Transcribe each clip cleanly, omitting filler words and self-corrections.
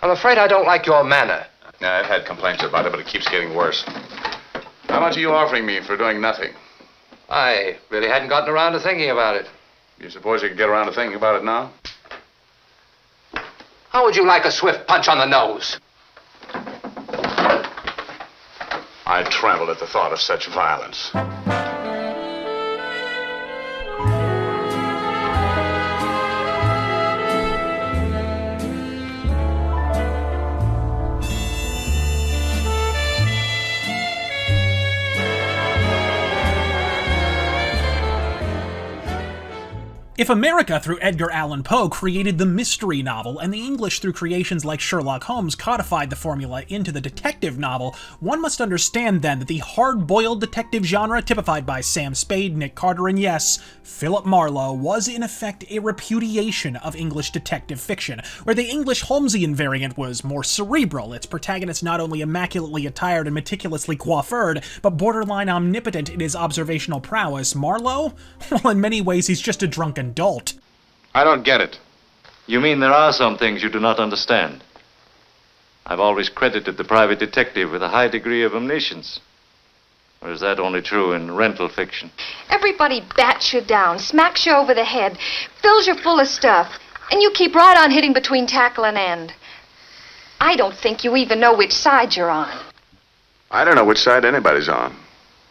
I'm afraid I don't like your manner. Yeah, I've had complaints about it, but it keeps getting worse. How much are you offering me for doing nothing? I really hadn't gotten around to thinking about it. You suppose you could get around to thinking about it now? How would you like a swift punch on the nose? I trembled at the thought of such violence. If America, through Edgar Allan Poe, created the mystery novel, and the English, through creations like Sherlock Holmes, codified the formula into the detective novel, one must understand then that the hard-boiled detective genre typified by Sam Spade, Nick Carter, and yes, Philip Marlowe was in effect a repudiation of English detective fiction, where the English Holmesian variant was more cerebral, its protagonist not only immaculately attired and meticulously coiffured, but borderline omnipotent in his observational prowess. Marlowe? Well, in many ways he's just a drunken adult. I don't get it. You mean there are some things you do not understand? I've always credited the private detective with a high degree of omniscience. Or is that only true in rental fiction? Everybody bats you down, smacks you over the head, fills you full of stuff, and you keep right on hitting between tackle and end. I don't think you even know which side you're on. I don't know which side anybody's on.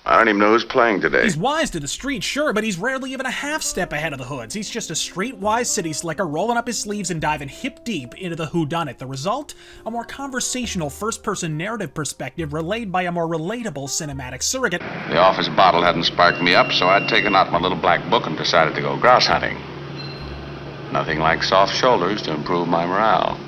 I don't even know who's playing today. He's wise to the street, sure, but he's rarely even a half step ahead of the hoods. He's just a street-wise city slicker rolling up his sleeves and diving hip-deep into the whodunit. The result? A more conversational first-person narrative perspective relayed by a more relatable cinematic surrogate. The office bottle hadn't sparked me up, so I'd taken out my little black book and decided to go grouse hunting. Nothing like soft shoulders to improve my morale.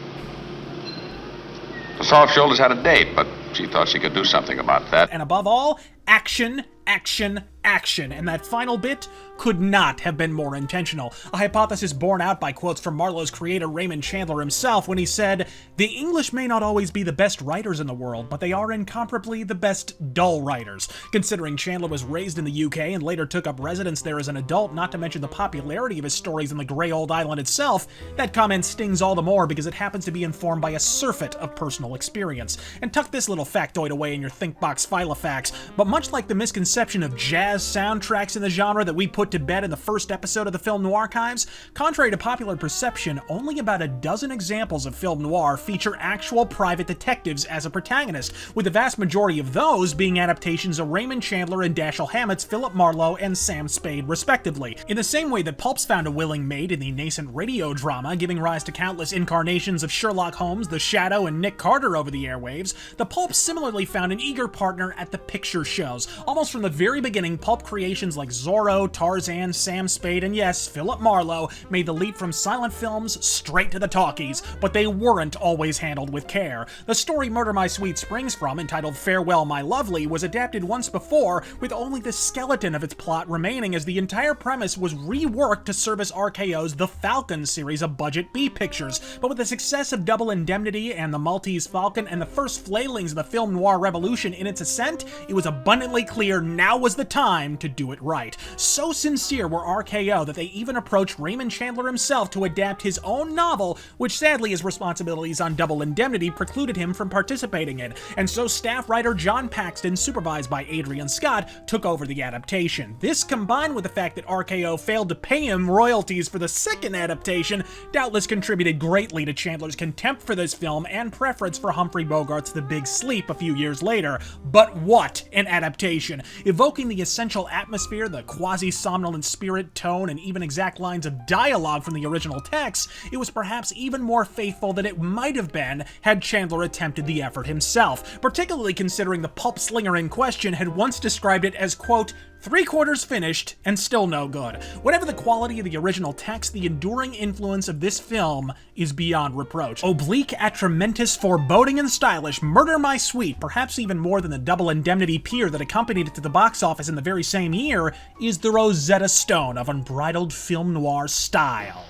The soft shoulders had a date, but she thought she could do something about that. And above all, action, action, action. And that final bit could not have been more intentional. A hypothesis borne out by quotes from Marlowe's creator Raymond Chandler himself when he said, "The English may not always be the best writers in the world, but they are incomparably the best dull writers." Considering Chandler was raised in the UK and later took up residence there as an adult, not to mention the popularity of his stories in the grey old island itself, that comment stings all the more because it happens to be informed by a surfeit of personal experience. And tuck this little factoid away in your ThinkBox file of facts, but much like the misconception of jazz soundtracks in the genre that we put to bed in the first episode of the film Noirchives, contrary to popular perception, only about a dozen examples of film noir feature actual private detectives as a protagonist, with the vast majority of those being adaptations of Raymond Chandler and Dashiell Hammett's Philip Marlowe and Sam Spade, respectively. In the same way that pulps found a willing mate in the nascent radio drama, giving rise to countless incarnations of Sherlock Holmes, The Shadow, and Nick Carter over the airwaves, the pulp similarly found an eager partner at the picture shows. Almost from the very beginning, pulp creations like Zorro, Tarzan, Sam Spade, and yes, Philip Marlowe made the leap from silent films straight to the talkies, but they weren't always handled with care. The story Murder My Sweet springs from, entitled Farewell My Lovely, was adapted once before, with only the skeleton of its plot remaining, as the entire premise was reworked to service RKO's The Falcon series of budget B pictures. But with the success of Double Indemnity and The Maltese Falcon and the first flailings of the film noir revolution in its ascent, it was abundantly clear now was the time to do it right. So sincere were RKO that they even approached Raymond Chandler himself to adapt his own novel, which sadly his responsibilities on Double Indemnity precluded him from participating in, and so staff writer John Paxton, supervised by Adrian Scott, took over the adaptation. This, combined with the fact that RKO failed to pay him royalties for the second adaptation, doubtless contributed greatly to Chandler's contempt for this film and preference for Humphrey Bogart's The Big Sleep a few years later. But what an adaptation! Evoking the essential atmosphere, the quasi-somnolent spirit, tone, and even exact lines of dialogue from the original text, it was perhaps even more faithful than it might have been had Chandler attempted the effort himself, particularly considering the pulp slinger in question had once described it as, quote, "3/4 finished and still no good." Whatever the quality of the original text, the enduring influence of this film is beyond reproach. Oblique, atramentus, foreboding, and stylish, Murder My Sweet, perhaps even more than the Double Indemnity peer that accompanied it to the box office in the very same year, is the Rosetta Stone of unbridled film noir style.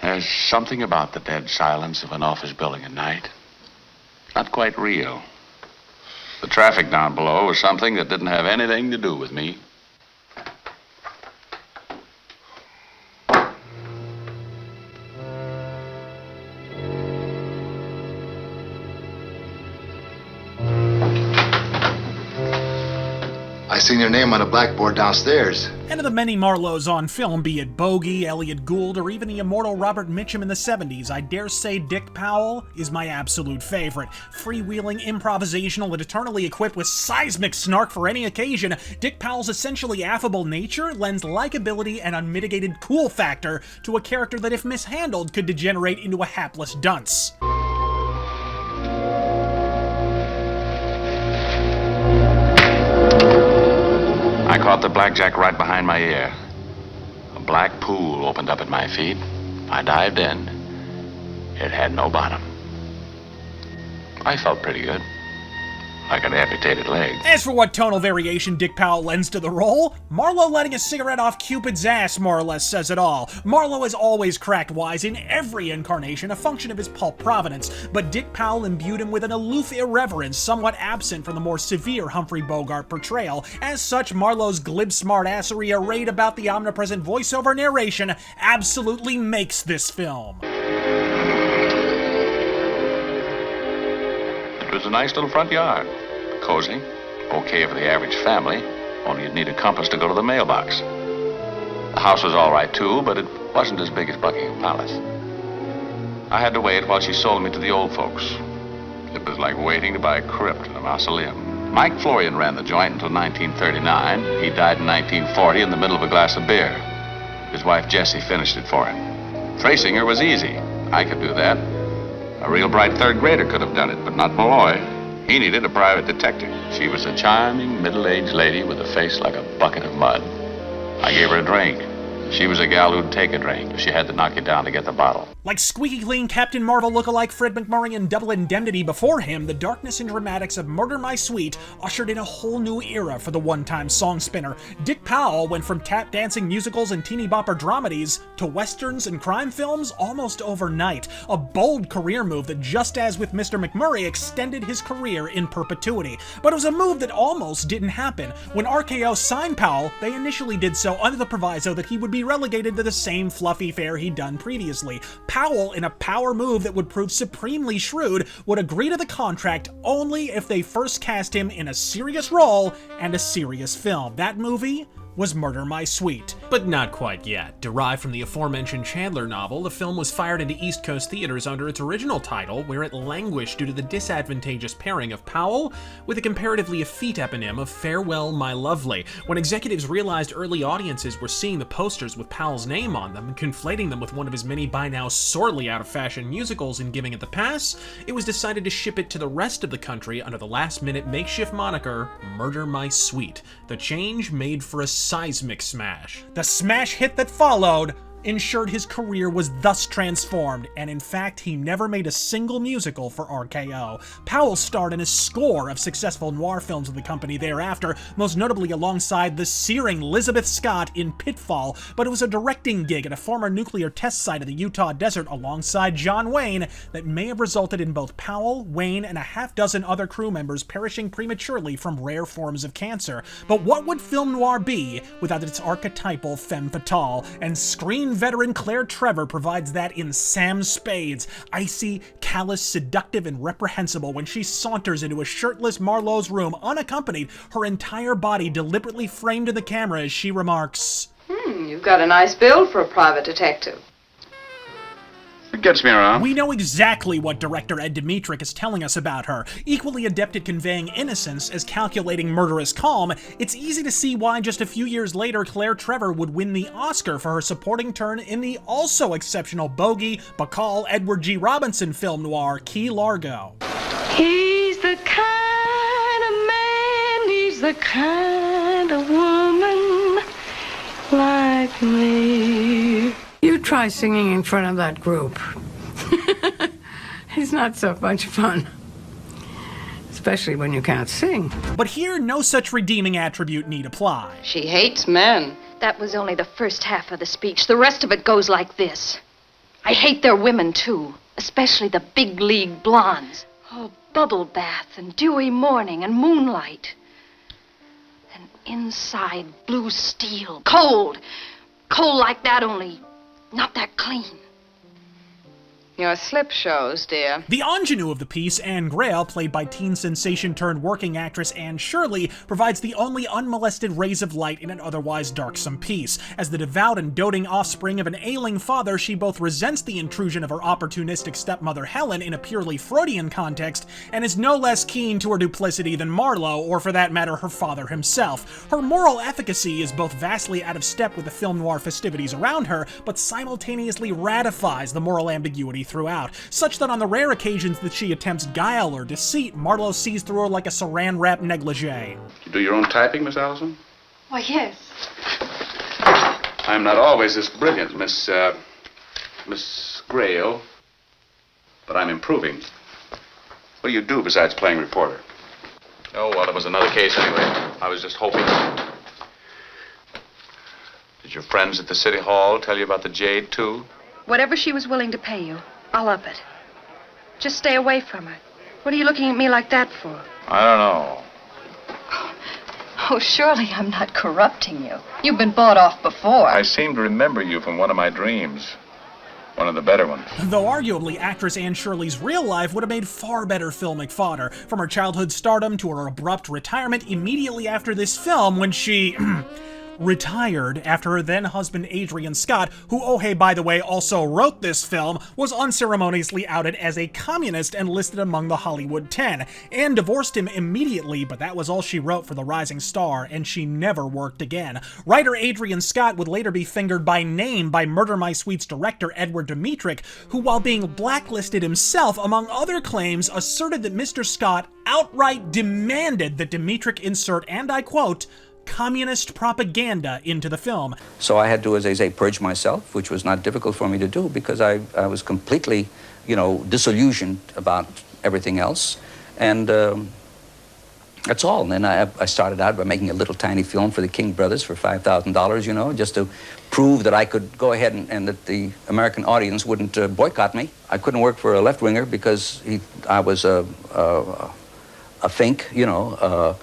There's something about the dead silence of an office building at night. Not quite real. The traffic down below was something that didn't have anything to do with me. seen your name on a blackboard downstairs. And of the many Marlowes on film, be it Bogey, Elliot Gould, or even the immortal Robert Mitchum in the 70s, I dare say Dick Powell is my absolute favorite. Freewheeling, improvisational, and eternally equipped with seismic snark for any occasion, Dick Powell's essentially affable nature lends likability and unmitigated cool factor to a character that, if mishandled, could degenerate into a hapless dunce. I caught the blackjack right behind my ear. A black pool opened up at my feet. I dived in. It had no bottom. I felt pretty good. Like an amputated leg. As for what tonal variation Dick Powell lends to the role, Marlowe letting a cigarette off Cupid's ass more or less says it all. Marlowe has always cracked wise in every incarnation, a function of his pulp provenance, but Dick Powell imbued him with an aloof irreverence somewhat absent from the more severe Humphrey Bogart portrayal. As such, Marlowe's glib smartassery arrayed about the omnipresent voiceover narration absolutely makes this film. It was a nice little front yard. Cozy. Okay for the average family. Only you'd need a compass to go to the mailbox. The house was all right, too, but it wasn't as big as Buckingham Palace. I had to wait while she sold me to the old folks. It was like waiting to buy a crypt in a mausoleum. Mike Florian ran the joint until 1939. He died in 1940 in the middle of a glass of beer. His wife, Jessie, finished it for him. Tracing her was easy. I could do that. A real bright third grader could have done it, but not Malloy. He needed a private detective. She was a charming, middle-aged lady with a face like a bucket of mud. I gave her a drink. She was a gal who'd take a drink if she had to knock you down to get the bottle. Like squeaky clean Captain Marvel lookalike Fred McMurray in Double Indemnity before him, the darkness and dramatics of Murder My Sweet ushered in a whole new era for the one-time song spinner. Dick Powell went from tap dancing musicals and teeny bopper dramedies to westerns and crime films almost overnight. A bold career move that, just as with Mr. McMurray, extended his career in perpetuity. But it was a move that almost didn't happen. When RKO signed Powell, they initially did so under the proviso that he would be relegated to the same fluffy fare he'd done previously. Powell, in a power move that would prove supremely shrewd, would agree to the contract only if they first cast him in a serious role and a serious film. That movie was Murder My Sweet. But not quite yet. Derived from the aforementioned Chandler novel, the film was fired into East Coast theaters under its original title, where it languished due to the disadvantageous pairing of Powell with a comparatively effete eponym of Farewell My Lovely. When executives realized early audiences were seeing the posters with Powell's name on them and conflating them with one of his many by now sorely out-of-fashion musicals and giving it the pass, it was decided to ship it to the rest of the country under the last-minute makeshift moniker Murder My Sweet. The change made for a seismic smash. The smash hit that followed ensured his career was thus transformed, and in fact, he never made a single musical for RKO. Powell starred in a score of successful noir films of the company thereafter, most notably alongside the searing Elizabeth Scott in Pitfall, but it was a directing gig at a former nuclear test site of the Utah desert alongside John Wayne that may have resulted in both Powell, Wayne, and a half-dozen other crew members perishing prematurely from rare forms of cancer. But what would film noir be without its archetypal femme fatale? And screen veteran Claire Trevor provides that in Sam Spades, icy, callous, seductive, and reprehensible when she saunters into a shirtless Marlowe's room unaccompanied, her entire body deliberately framed in the camera as she remarks, You've got a nice build for a private detective. It gets me around. We know exactly what director Ed Dmytryk is telling us about her. Equally adept at conveying innocence as calculating murderous calm, it's easy to see why just a few years later Claire Trevor would win the Oscar for her supporting turn in the also exceptional Bogey, Bacall, Edward G. Robinson film noir Key Largo. He's the kind of man, he's the kind of woman like me. You try singing in front of that group. It's not so much fun. Especially when you can't sing. But here, no such redeeming attribute need apply. She hates men. That was only the first half of the speech. The rest of it goes like this. I hate their women, too. Especially the big league blondes. Oh, bubble bath and dewy morning and moonlight. And inside blue steel. Cold. Cold like that, only not that clean. Your slip shows, dear. The ingenue of the piece, Anne Grail, played by teen sensation-turned-working actress Anne Shirley, provides the only unmolested rays of light in an otherwise darksome piece. As the devout and doting offspring of an ailing father, she both resents the intrusion of her opportunistic stepmother Helen in a purely Freudian context, and is no less keen to her duplicity than Marlowe, or for that matter, her father himself. Her moral efficacy is both vastly out of step with the film noir festivities around her, but simultaneously ratifies the moral ambiguity throughout, such that on the rare occasions that she attempts guile or deceit, Marlowe sees through her like a saran-wrap negligee. You do your own typing, Miss Allison? Why, yes. I'm not always this brilliant, Miss Grail, but I'm improving. What do you do besides playing reporter? Oh, well, it was another case anyway. I was just hoping. Did your friends at the City Hall tell you about the jade, too? Whatever she was willing to pay you, I'll up it. Just stay away from her. What are you looking at me like that for? I don't know. Oh, surely I'm not corrupting you. You've been bought off before. I seem to remember you from one of my dreams. One of the better ones. Though arguably actress Anne Shirley's real life would have made far better filmic fodder, from her childhood stardom to her abrupt retirement immediately after this film when she retired after her then-husband Adrian Scott, who, oh hey, by the way, also wrote this film, was unceremoniously outed as a communist and listed among the Hollywood 10. Anne divorced him immediately, but that was all she wrote for the rising star, and she never worked again. Writer Adrian Scott would later be fingered by name by Murder My Sweet's director Edward Dmytryk, who, while being blacklisted himself, among other claims, asserted that Mr. Scott outright demanded that Dmytryk insert, and I quote, communist propaganda into the film. So I had to, as they say, purge myself, which was not difficult for me to do because I was completely, disillusioned about everything else. And that's all. And then I started out by making a little tiny film for the King brothers for $5,000, just to prove that I could go ahead and that the American audience wouldn't boycott me. I couldn't work for a left-winger because I was a fink, a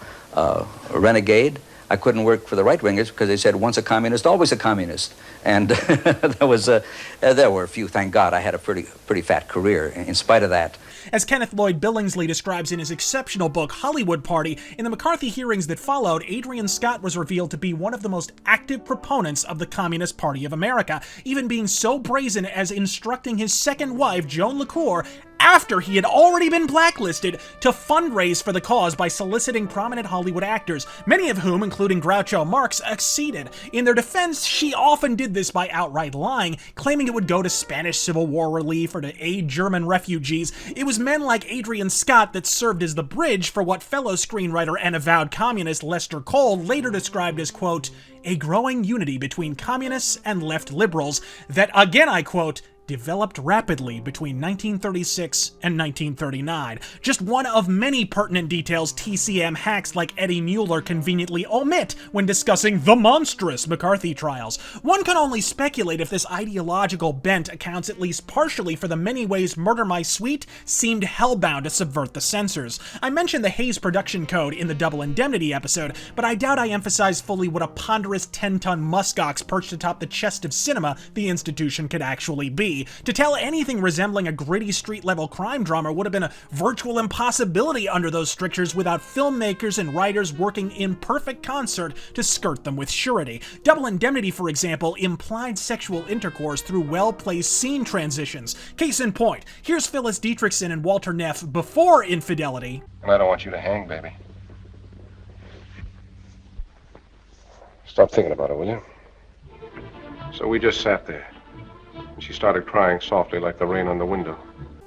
renegade. I couldn't work for the right-wingers because they said, once a communist, always a communist. And there were a few, thank God, I had a pretty fat career in spite of that. As Kenneth Lloyd Billingsley describes in his exceptional book Hollywood Party, in the McCarthy hearings that followed, Adrian Scott was revealed to be one of the most active proponents of the Communist Party of America, even being so brazen as instructing his second wife, Joan LaCour, after he had already been blacklisted, to fundraise for the cause by soliciting prominent Hollywood actors, many of whom, including Groucho Marx, acceded. In their defense, she often did this by outright lying, claiming it would go to Spanish Civil War relief or to aid German refugees. It was men like Adrian Scott that served as the bridge for what fellow screenwriter and avowed communist Lester Cole later described as, quote, a growing unity between communists and left liberals that, again I quote, developed rapidly between 1936 and 1939. Just one of many pertinent details TCM hacks like Eddie Mueller conveniently omit when discussing the monstrous McCarthy trials. One can only speculate if this ideological bent accounts at least partially for the many ways Murder My Sweet seemed hellbound to subvert the censors. I mentioned the Hays production code in the Double Indemnity episode, but I doubt I emphasized fully what a ponderous 10-ton muskox perched atop the chest of cinema the institution could actually be. To tell anything resembling a gritty street-level crime drama would have been a virtual impossibility under those strictures without filmmakers and writers working in perfect concert to skirt them with surety. Double Indemnity, for example, implied sexual intercourse through well-placed scene transitions. Case in point, here's Phyllis Dietrichson and Walter Neff before Infidelity. And I don't want you to hang, baby. Stop thinking about it, will you? So we just sat there. She started crying softly like the rain on the window.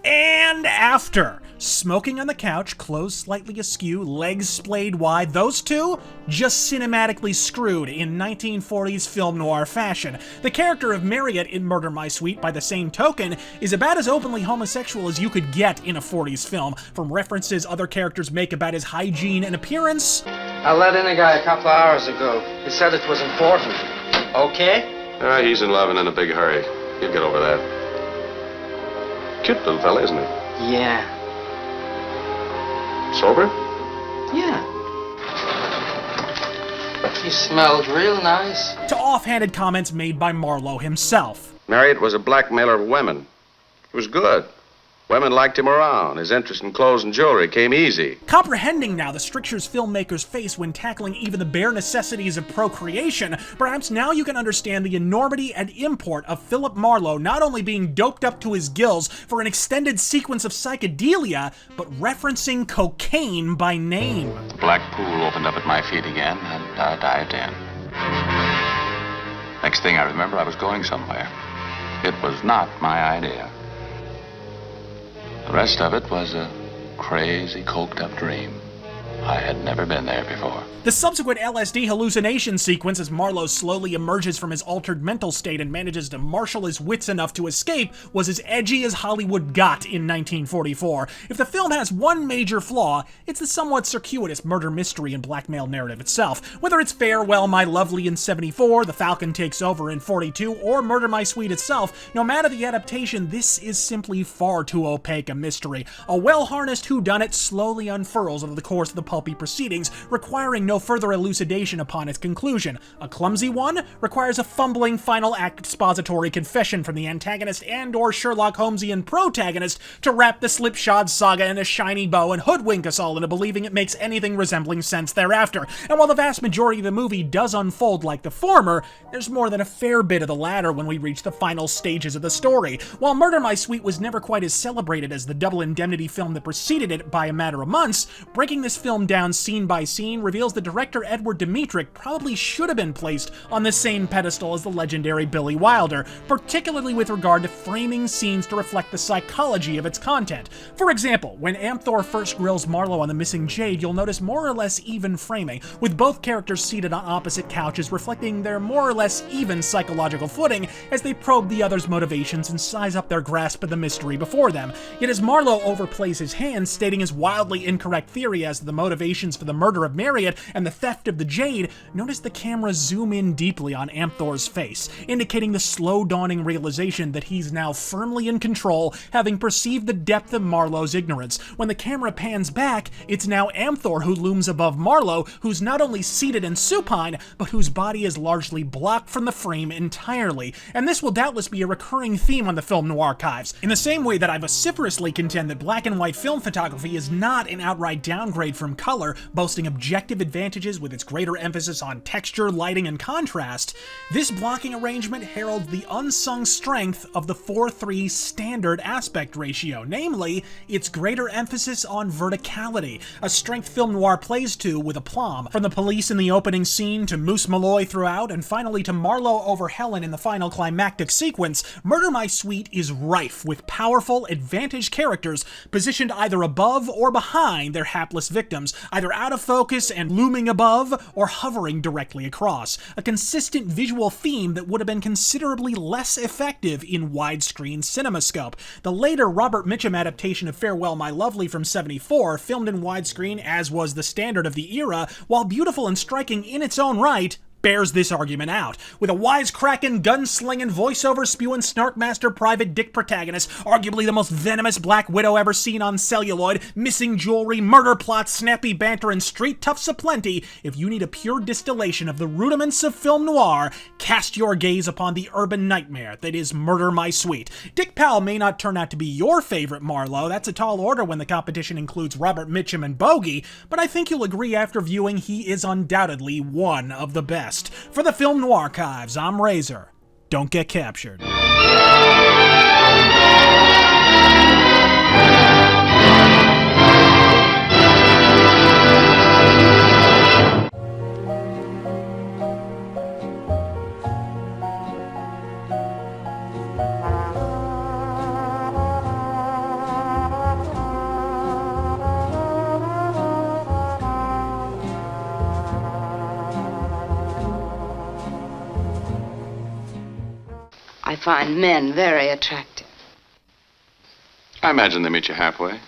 And after, smoking on the couch, clothes slightly askew, legs splayed wide, those two just cinematically screwed in 1940s film noir fashion. The character of Marriott in Murder My Sweet, by the same token, is about as openly homosexual as you could get in a 40s film, from references other characters make about his hygiene and appearance. I let in a guy a couple of hours ago. He said it was important. Okay? He's in love and in a big hurry. He'll get over that. Cute little fella, isn't he? Yeah. Sober? Yeah. He smelled real nice. To offhanded comments made by Marlowe himself. Marriott was a blackmailer of women. It was good. Women liked him around. His interest in clothes and jewelry came easy. Comprehending now the strictures filmmakers face when tackling even the bare necessities of procreation, perhaps now you can understand the enormity and import of Philip Marlowe not only being doped up to his gills for an extended sequence of psychedelia, but referencing cocaine by name. The black pool opened up at my feet again, and I dived in. Next thing I remember, I was going somewhere. It was not my idea. The rest of it was a crazy, coked-up dream. I had never been there before. The subsequent LSD hallucination sequence as Marlowe slowly emerges from his altered mental state and manages to marshal his wits enough to escape was as edgy as Hollywood got in 1944. If the film has one major flaw, it's the somewhat circuitous murder mystery and blackmail narrative itself. Whether it's Farewell, My Lovely in 74, The Falcon Takes Over in 42, or Murder, My Sweet itself, no matter the adaptation, this is simply far too opaque a mystery. A well-harnessed whodunit slowly unfurls over the course of the pulpy proceedings, requiring no further elucidation upon its conclusion. A clumsy one requires a fumbling final act expository confession from the antagonist and/or Sherlock Holmesian protagonist to wrap the slipshod saga in a shiny bow and hoodwink us all into believing it makes anything resembling sense thereafter. And while the vast majority of the movie does unfold like the former, there's more than a fair bit of the latter when we reach the final stages of the story. While Murder, My Sweet was never quite as celebrated as the Double Indemnity film that preceded it by a matter of months, breaking this film down scene by scene reveals the director Edward Dmytryk probably should have been placed on the same pedestal as the legendary Billy Wilder, particularly with regard to framing scenes to reflect the psychology of its content. For example, when Amthor first grills Marlowe on the missing jade, you'll notice more or less even framing, with both characters seated on opposite couches reflecting their more or less even psychological footing as they probe the other's motivations and size up their grasp of the mystery before them. Yet as Marlowe overplays his hand, stating his wildly incorrect theory as to the motivations for the murder of Marriott and the theft of the jade, notice the camera zoom in deeply on Amthor's face, indicating the slow dawning realization that he's now firmly in control, having perceived the depth of Marlowe's ignorance. When the camera pans back, it's now Amthor who looms above Marlowe, who's not only seated and supine, but whose body is largely blocked from the frame entirely. And this will doubtless be a recurring theme on the film Noirchives. In the same way that I vociferously contend that black and white film photography is not an outright downgrade from color, boasting objective advantages with its greater emphasis on texture, lighting, and contrast, this blocking arrangement heralds the unsung strength of the 4:3 standard aspect ratio, namely, its greater emphasis on verticality, a strength film noir plays to with aplomb. From the police in the opening scene, to Moose Malloy throughout, and finally to Marlowe over Helen in the final climactic sequence, Murder, My Sweet is rife with powerful, advantaged characters positioned either above or behind their hapless victims, either out of focus and looming above, or hovering directly across. A consistent visual theme that would have been considerably less effective in widescreen cinemascope. The later Robert Mitchum adaptation of Farewell, My Lovely from 74, filmed in widescreen as was the standard of the era, while beautiful and striking in its own right, bears this argument out. With a wisecracking, gun-slinging, voiceover-spewing, snarkmaster private dick protagonist, arguably the most venomous Black Widow ever seen on celluloid, missing jewelry, murder plots, snappy banter, and street toughs aplenty, if you need a pure distillation of the rudiments of film noir, cast your gaze upon the urban nightmare that is Murder, My Sweet. Dick Powell may not turn out to be your favorite Marlowe, that's a tall order when the competition includes Robert Mitchum and Bogey, but I think you'll agree after viewing he is undoubtedly one of the best. For the film Noirchives, I'm Razor. Don't get captured. I find men very attractive. I imagine they meet you halfway.